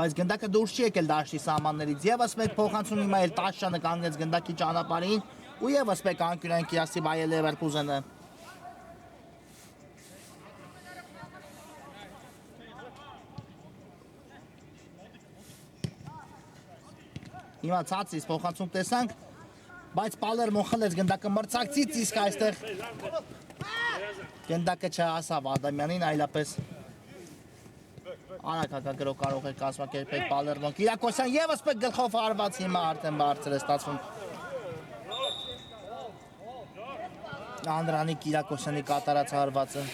բայց գնդակը դուրս չի եկել դաշտի սահմաններից։ Եվս մեկ փոխանցում հիմա էլ Տաշյանը կանգնեց գնդակի ճանապարհին ու եվս մեկ անկյունային կիասի Bayer Leverkusen-ը։ Հիմա ցածից փոխանցում տեսանք, բայց Պալերմոն խլեց գնդակը մրցակցից, իսկ այստեղ գնդակը չհասավ Ադամյանին, այլապես արագ հակագրող կարող է կազմակերպել Պալերմոն։ Կիրակոսյան եւս մեկ գլխով հարված, հիմա արդեն բարձր է ստացվում Անդրանիկ Կիրակոսյանի կատարած հարվածը։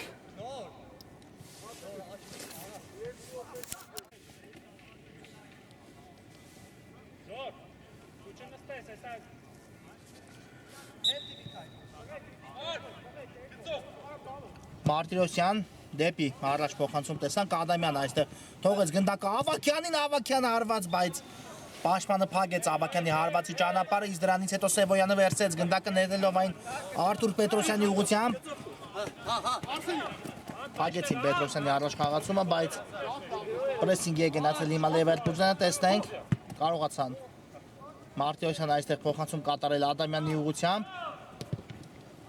Մարտիրոսյան դեպի առաջ փոխանցում տեսանք Ադամյան այստեղ թողեց գնդակը Ավակյանին, Ավակյանը հարված, բայց պաշտպանը փակեց Ավակյանի հարվածի ճանապարհը, իսկ դրանից հետո Սևոյանը վերցրեց գնդակը ներելով այն Արթուր Պետրոսյանի ուղղությամբ։ Փակեցին Պետրոսյանի առաջ խաղացումը, բայց պրեսինգ է գնացել հիմա Leverkusen-ը, տեսնենք, կարողացան Մարտիրոսյանը այստեղ փոխանցում կատարել Ադամյանի ուղղությամբ։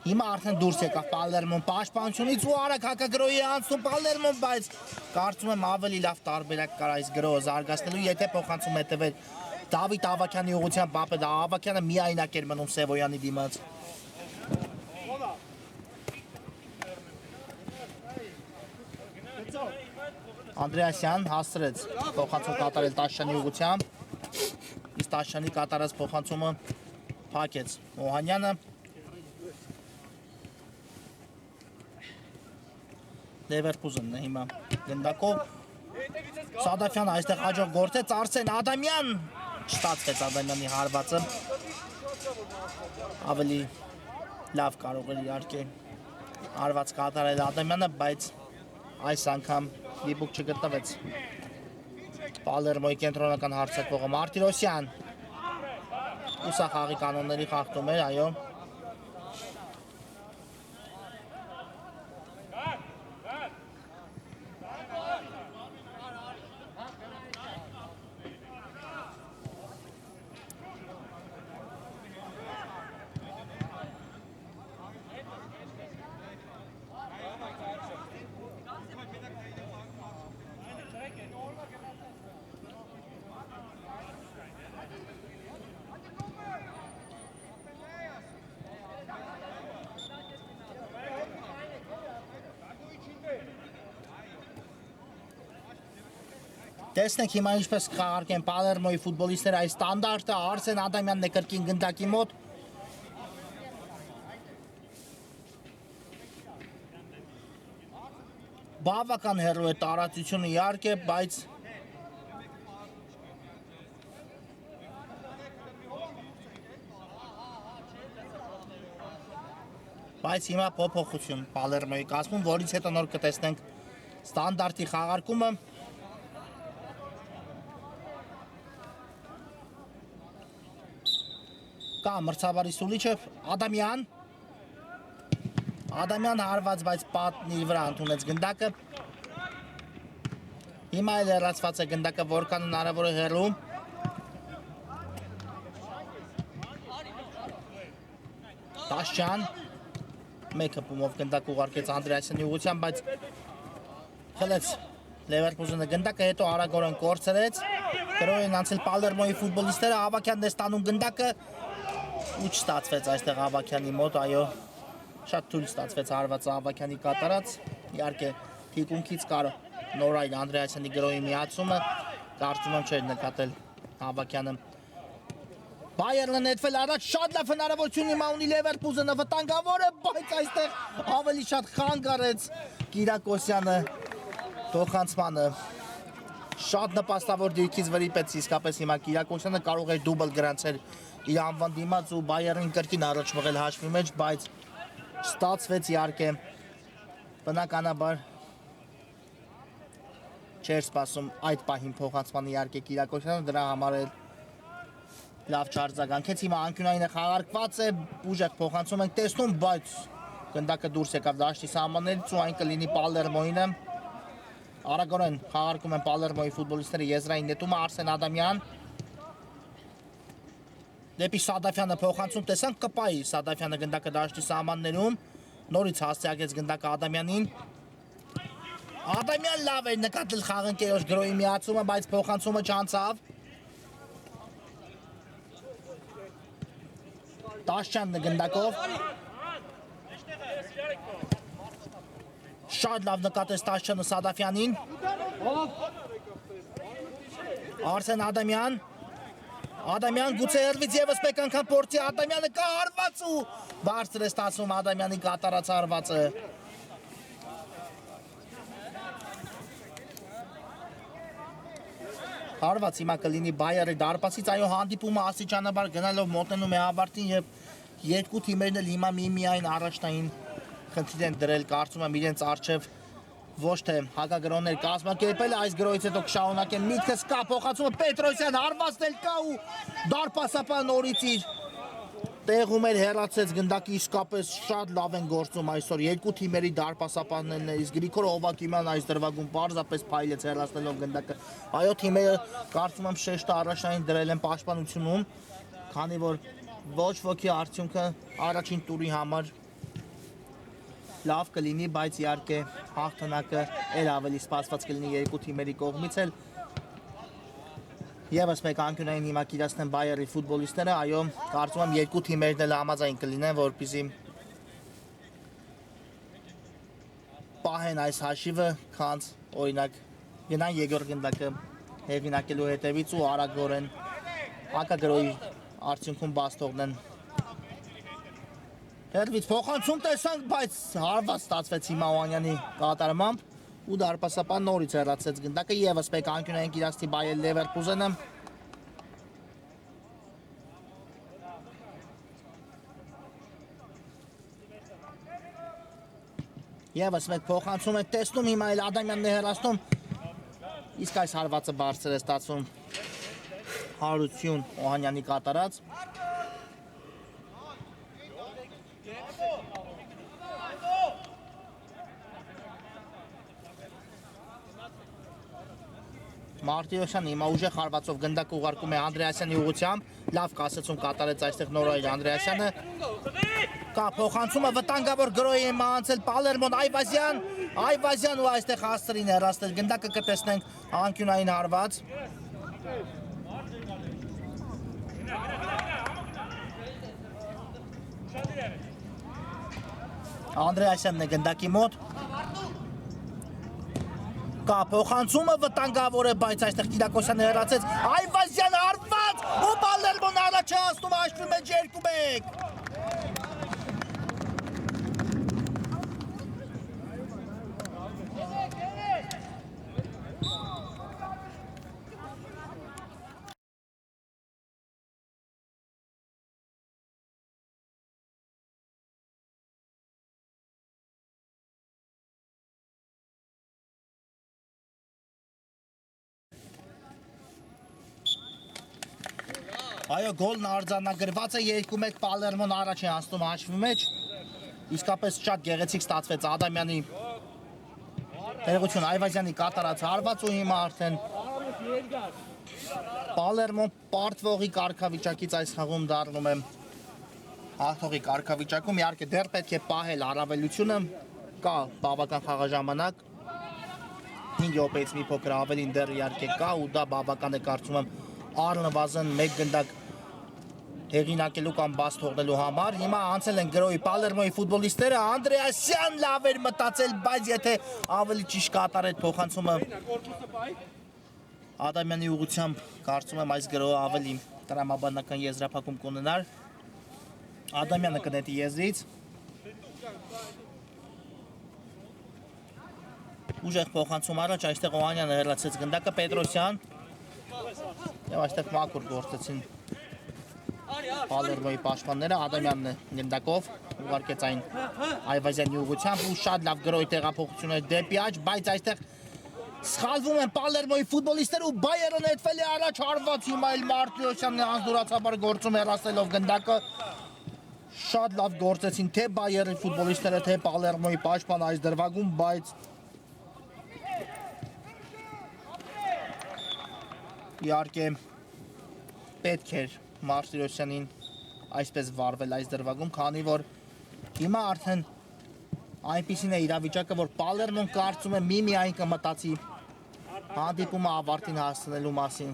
Հիմա արդեն դուրս եկավ Պալերմոն պաշտպանությունից ու արագ հակագրոհի անցնում Պալերմոն, բայց կարծում եմ ավելի լավ տարբերակ կար այս գրոհը զարգացնելու, եթե փոխանցում հետևեր Դավիթ Ավակյանի ուղղությամբ ապա Ավակյանը միայնակ էր մնում Սևոյանի դիմաց։ Անդրեասյան հասցրեց փոխանցում կատարել Տաշյանի ուղղությամբ, իսկ Տաշյանի կատարած փոխանցումը փակեց Օհանյանը։ Leverkusen-ն է հիմա գնդակով։ Սադաֆյանը այստեղ հաջող գործեց, Արսեն Ադամյան չստացվեց Ադամյանի հարվածը։ Ավելի լավ կարող էր իհարկե հարված կատարել Ադամյանը, բայց այս անգամ դիպուկ չգտնվեց Պալերմոյի կենտրոնական հարձակվողը Մարտիրոսյան։ Ու սա խաղի կանոնների խախտում էր, այո։ Տեսնենք հիմա ինչպես կհարկեն Պալերմոյի ֆուտբոլիստները այս ստանդարտը Արսեն Ադամյանն է կրկին գնդակի մոտ։ Բավական հեռու է տարածությունը իհարկե, բայց հիմա փոփոխություն Պալերմոյի կազմում, որից հետո նոր կտեսնենք ստանդարտի խաղարկումը։ Կա մրցավարի սուլիչը, Ադամյան հարված, բայց պատն իր վրա ընդունեց գնդակը։ Հիմա էլ հեռացված է գնդակը, որքան հնարավոր է հեռու։ Տաշյան մեկ հպումով գնդակ ուղարկեց Անդրեասյանի ուղղությամբ, բայց խլեց Լևերկուզենը գնդակը, հետո արագորեն կորցրեց։ Գրոյ են անցել Պալերմոյի ֆուտբոլիստները, Ավագյանն է ստանում գնդակը ու չստացվեց այստեղ Ավագյանի մոտ, այո, շատ թույլ ստացվեց հարվածը Ավագյանի կատարած, իհարկե թիկունքից կար նորայլ Անդրեասյանի գրոյի միացումը, կարծում եմ չէր նկատել Ավագյանը։ Բայերնը նետվել առաջ, շատ լավ հնարավորություն հիմա ունի Լևերկուզենը, վտանգավոր է, բայց այստեղ ավելի շատ խանգ արեց Կիրակոսյանը փոխանցմանը։ Շատ նպաստավոր դիրքից վրիպեց իսկապես հիմա Կիրակոսյանը, կարող էր դուբլ գրանցել իր անվան դիմաց ու Բայերնին կրկին առաջ մղել հաշվի մեջ, բայց ստացվեց իհարկե, բնականաբար չէր սպասում այդ պահին փոխանցման իհարկե Կիրակոսյանը, դրա համար էլ լավ չարձագանքեց, հիմա անկյունայինը խաղարկված է, ուժեղ փոխանցում ենք տեսնում, բայց գնդակը դուրս եկավ դաշտի սահմաններից ու այն կլինի Պալերմոյինը։ Արագորեն խաղարկում են Պալերմոյի ֆուտբոլիստները եզրային նետումը, Արսեն Ադամյան դեպի Սադաֆյանը փոխանցում, տեսանք կպայի Սադաֆյանը գնդակը դաշտի սահմաններում, նորից հասցեակեց գնդակը Ադամյանին։ Ադամյան լավ էր նկատել խաղընկերոջ գրոյի միացումը, բայց փոխանցումը չանցավ։ Տաշյանն է գնդակով։ Շատ լավ նկատեց Տաշյանը Սադաֆյանին։ Արսեն Ադամյան։ Ադամյան գուցե հեռվից եւս մեկ անգամ փորձի, Ադամյանը կա հարված ու բարձր է ստացվում Ադամյանի կատարած հարվածը։ Հարված հիմա կլինի Բայերի դարպասից, այո, հանդիպումը աստիճանաբար գնալով մոտենում է ավարտին եւ երկու թիմերն էլ հիմա միմիայն առաջնային խնդիր են դրել, կարծում եմ իրենց առջև ոչ թե հակագրոններ կազմակերպել, այս գրոյից հետո կշարունակեն միտքս կա փոխանցումը Պետրոսյան հարվածն էլ կա ու դարպասապան նորից իր տեղում էլ հեռացեց գնդակի, իսկապես շատ լավ են գործում այսօր երկու թիմերի դարպասապաններն են, իսկ Գրիգոր Հովակիմյանն այս դրվագում պարզապես փայլեց հեռացնելով գնդակը։ Այո, թիմերը կարծում եմ շեշտը առաջնային դրել են պաշտպանությունում, քանի որ ոչ ոքի արդյունքը առաջին տուրի համար լավ կլինի, բայց իհարկե հաղթանակը էլ ավելի սպասված կլինի երկու թիմերի կողմից էլ։ Եվս մեկ անկյունային հիմա կիրացնեն Բայերի ֆուտբոլիստները, այո, կարծում եմ երկու թիմերն էլ համաձայն կլինեն, որպեսզի պահեն այս հաշիվը, քանց օրինակ գնան Եգոր գնդակը հեղինակելու հետևից ու արագորեն հակագրոյի արդյունքում բաց թողնեն։ Հերվից փոխանցում տեսանք, բայց հարված ստացվեց հիմա Օանյանի կատարմամբ ու դարպասապան նորից հեռացեց գնդակը, եւս մեկ անկյունային կիրացնի Բայեր Լևերկուզենը։ Եվս մեկ փոխանցում է տեսնում, հիմա էլ Ադամյանն է հեռացնում, իսկ այս հարվածը բարձր է ստացվում Հարություն Օհանյանի կատարած։ Մարտիրոսյանը հիմա ուժեղ հարվածով գնդակ ուղարկում է Անդրեասյանի ուղղությամբ, լավ կասեցում կատարեց այստեղ նորայր Անդրեասյանը։ Կա փոխանցումը վտանգավոր գրոյի է մահանցել Պալերմոն, Այվազյան ու այստեղ հասցրին հեռացնել գնդակը կտեսնենք անկյունային հարված։ Անդրեասյանն է գնդակի մոտ։ Կա փոխանցումը վտանգավոր է, բայց այստեղ Կիրակոսյանը հեռացեց Այվազյանը արված ու Պալերմոն առաջ է հասնում հաշվի մեջ 2-1 Այո, գոլն արձանագրված է 2-1 Պալերմոն առաջ է հասնում հաշվի մեջ իսկապես շատ գեղեցիկ ստացվեց Ադամյանի տեղություն Այվազյանի կատարած հարված ու հիմա արդեն Պալերմոն պարտվողի կարգավիճակից այս խաղում դառնում է հաղթողի կարգավիճակում իհարկե դեռ պետք է պահել առավելությունը կա բավական խաղաժամանակ 5 րոպեից մի փոքր ավելին դեռ իհարկե կա ու դա բավական է կարծում եմ առնվազն մեկ գնդակ հեղինակելու կամ բաց թողնելու համար հիմա անցել են գրոյի Պալերմոյի ֆուտբոլիստները Անդրեասյան լավ էր մտածել բայց եթե ավելի ճիշտ կատարեց փոխանցումը Ադամյանի ուղղությամբ կարծում եմ այս գրոյը ավելի տրամաբանական եզրափակում կունենար Ադամյանը կնետի եզրից ուժեղ փոխանցում առաջ այստեղ Օհանյանը հեռացեց գնդակը Պետրոսյան եւ այստեղ մաքուր գործեցին Պալերմոյի պաշտպանները Ադամյանն է գնդակով ուղարկեց այն Այվազյանի ուղղությամբ ու շատ լավ գրոյի տեղափոխություն է դեպի աջ բայց այստեղ սխալվում են Պալերմոյի ֆուտբոլիստները ու Բայերը նետվել է առաջ հարված հիմա էլ Մարտիրոսյանն է անզորացաբար գործում հեռացնելով գնդակը շատ լավ գործեցին թե Բայերի ֆուտբոլիստները թե Պալերմոյի պաշտպանը այս դրվագում բայց իհարկե պետք էր Մարտիրոսյանին այսպես վարվել այս դրվագում, քանի որ հիմա արդեն այնպիսին է իրավիճակը, որ Պալերմոն կարծում է միայն կմտածի հանդիպումը ավարտին հասցնելու մասին։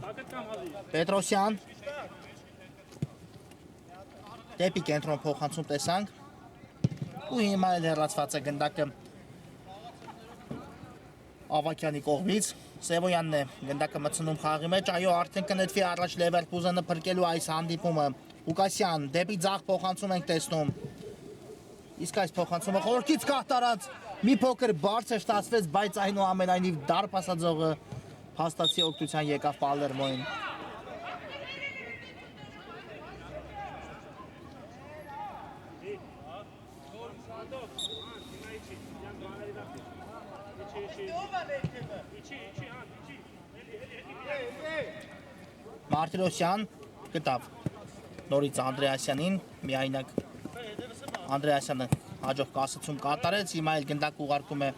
Պետրոսյան դեպի կենտրոն փոխանցում տեսանք ու հիմա էլ հեռացված է գնդակը Ավակյանի կողմից Սևոյանն է գնդակը մտցնում խաղի մեջ, այո արդեն կնետվի առաջ Լևերկուզենը փրկելու այս հանդիպումը Ղուկասյան դեպի ձախ փոխանցում ենք տեսնում իսկ այս փոխանցումը խորքից կատարած մի փոքր բարձր ստացվեց, բայց այնուամենայնիվ դարպասաձողը հաստատի օգնության եկավ Պալերմոյին Մարտիրոսյան գտավ նորից Անդրեասյանին միայնակ Անդրեասյանը հաջող կասեցում կատարեց հիմա էլ գնդակ ուղարկում է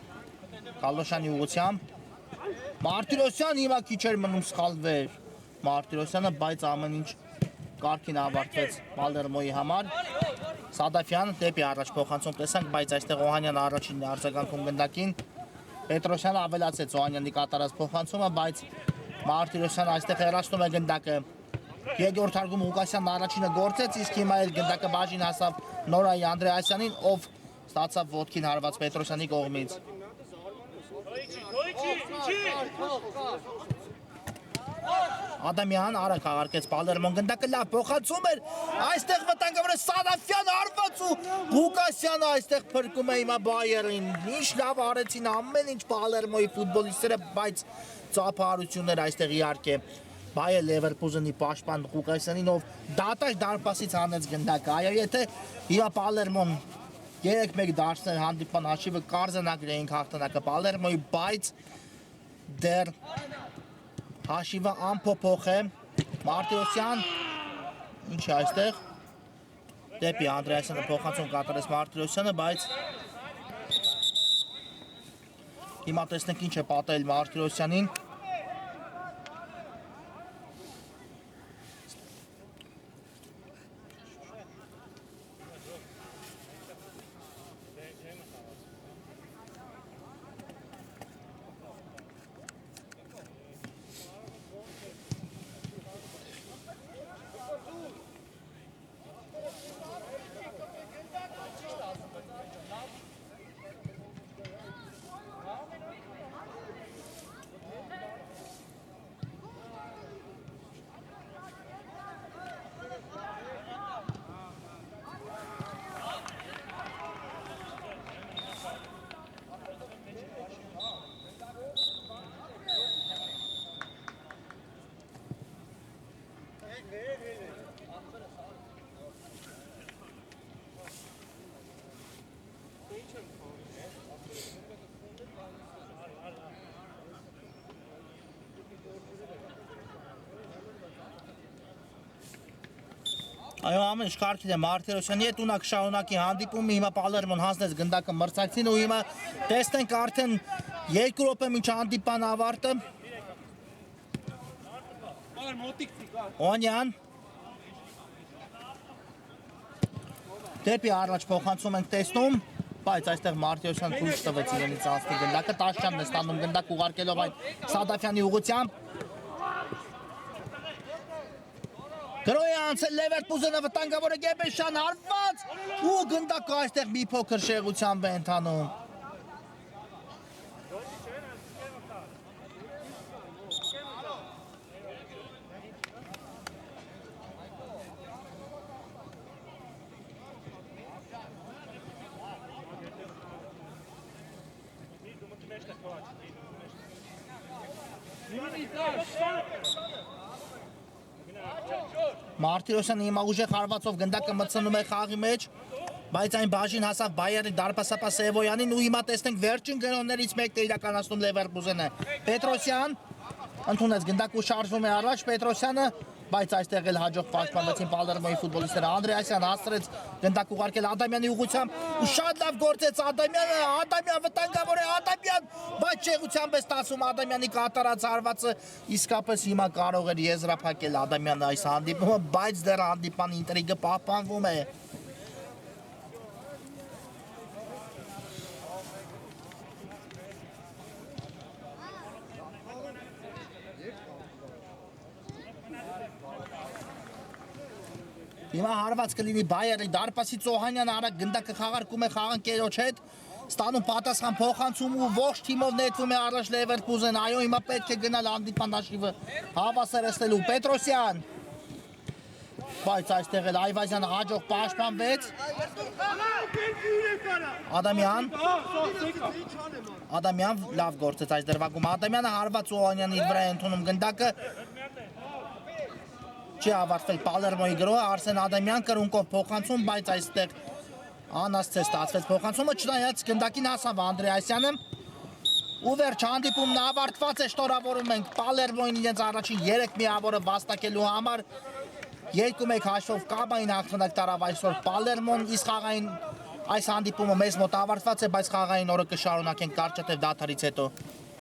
Կալոշյանի ուղղությամբ Մարտիրոսյան հիմա քիչ էր մնում սխալվեր Մարտիրոսյանը բայց ամեն ինչ կարգին ավարտվեց Պալերմոյի համար Սադաֆյան դեպի առաջ փոխանցում տեսանք բայց այստեղ Օհանյանը առաջինն է արձագանքում գնդակին Պետրոսյանը ավելացեց Օհանյանի կատարած փոխանցումը բայց Մարտիրոսյանը այստեղ հեռացնում է գնդակը Երկրորդ հարգում Ղուկասյանն առաջինը գործեց իսկ հիմա էլ գնդակը բաժին հասավ Նորայի Անդրեասյանին ով ստացավ ոտքին հարված Պետրոսյանի կողմից Ադամյան արագ աղարկեց Պալերմոն գնդակը լավ փոխանցում էր այստեղ վտանգավոր է Սադաֆյանը արված ու Ղուկասյանը այստեղ փրկում է հիմա Բայերին ինչ լավ արեցին ամեն ինչ Պալերմոյի ֆուտբոլիստները բայց ծափահարություններ այստեղ իհարկե Բայը Լևերկուզենի պաշտպան Ղուկասյանին ով դատաշ դարպասից հանեց գնդակը այո եթե հիմա Պալերմոն 3-1 դարձներ հանդիպման հաշիվը կարծենագրեինք հաղթանակը Պալերմոյի բայց դեռ հաշիվը անփոփոխ է Մարտիրոսյան ինչ է այստեղ դեպի Անդրեասյանը փոխանցում կատարեց Մարտիրոսյանը բայց հիմա տեսնենք ինչ է պատել Մարտիրոսյանին Այո, ամեն ինչ կարգին է Մարտիրոսյանի հետ ունակ շարունակի հանդիպումը, հիմա Պալերմոն հանձնեց գնդակը մրցակցին ու հիմա տեսնենք արդեն 2 րոպե մինչ հանդիպան ավարտը։ Օնյան դեպի առաջ փոխանցում ենք տեսնում, բայց այստեղ Մարտիրոսյան ցույց տվեց իրենից անցնի գնդակը, Տաշյանն է ստանում գնդակ ուղարկելով այդ Սադաֆյանի ուղղությամբ։ Գրոյ անցել Լևերկուզենը վտանգավորը Գեբեշյան հարված ու գնդակը այստեղ մի փոքր շեղությամբ է ընթանում։ Մարտիրոսյանը հիմա ուժեղ հարվածով գնդակը մտցնում է խաղի մեջ, բայց այն բաժին հասավ Բայերի դարպասապա Սևոյանին ու հիմա տեսնենք վերջին գնոներից մեկն է իրականացնում Լևերկուզենը։ Պետրոսյան ընդունեց գնդակը ու շարժվում է առաջ Պետրոսյանը, բայց այստեղ էլ հաջող պաշտպանվեցին Պալերմոյի ֆուտբոլիստները։ Անդրեասյան հասցրեց գնդակ ուղարկել Ադամյանի ուղղությամբ ու շատ լավ գործեց Ադամյանը, Ադամյան վտանգավոր է Ադամյան, բայց չեղությամբ է ստացվում Ադամյանի կատարած հարվածը, իսկապես հիմա կարող էր եզրափակել Ադամյանը այս հանդիպումը, բայց դեռ հանդիպան ինտրիգը պահպանվում է։ Հիմա հարված կլինի Բայերի դարպասից Օհանյանը արագ գնդակը խաղարկում է խաղանկերոջ հետ, ստանում պատասխան փոխանցում ու ողջ թիմով նետվում է առաջ Լևերկուզեն, այո հիմա պետք է գնալ հանդիպան հաշիվը հավասարեցնելու Պետրոսյան, բայց այստեղ էլ Այվազյանը հաջող պաշտպանվեց, Ադամյան լավ գործեց այս դրվագում, Ադամյանը հարված Օհանյանի վրա է ընդունում գնդակը, չի ավարտվել Պալերմոյի գրոհը, Արսեն Ադամյան կրունկով փոխանցում, բայց այստեղ անասցե ստացվեց փոխանցումը, չնայած գնդակին հասավ Անդրեասյանը ու վերջ հանդիպումն ավարտված է, շնորհավորում ենք Պալերմոյին իրենց առաջին 3 միավորը վաստակելու համար, 2-1 հաշվով կամային հաղթանակ տարավ այսօր Պալերմոն, իսկ այս հանդիպումը մեզ մոտ ավարտված է, բայց խաղային օրը կշարունակենք կարճատև դադարից հետո։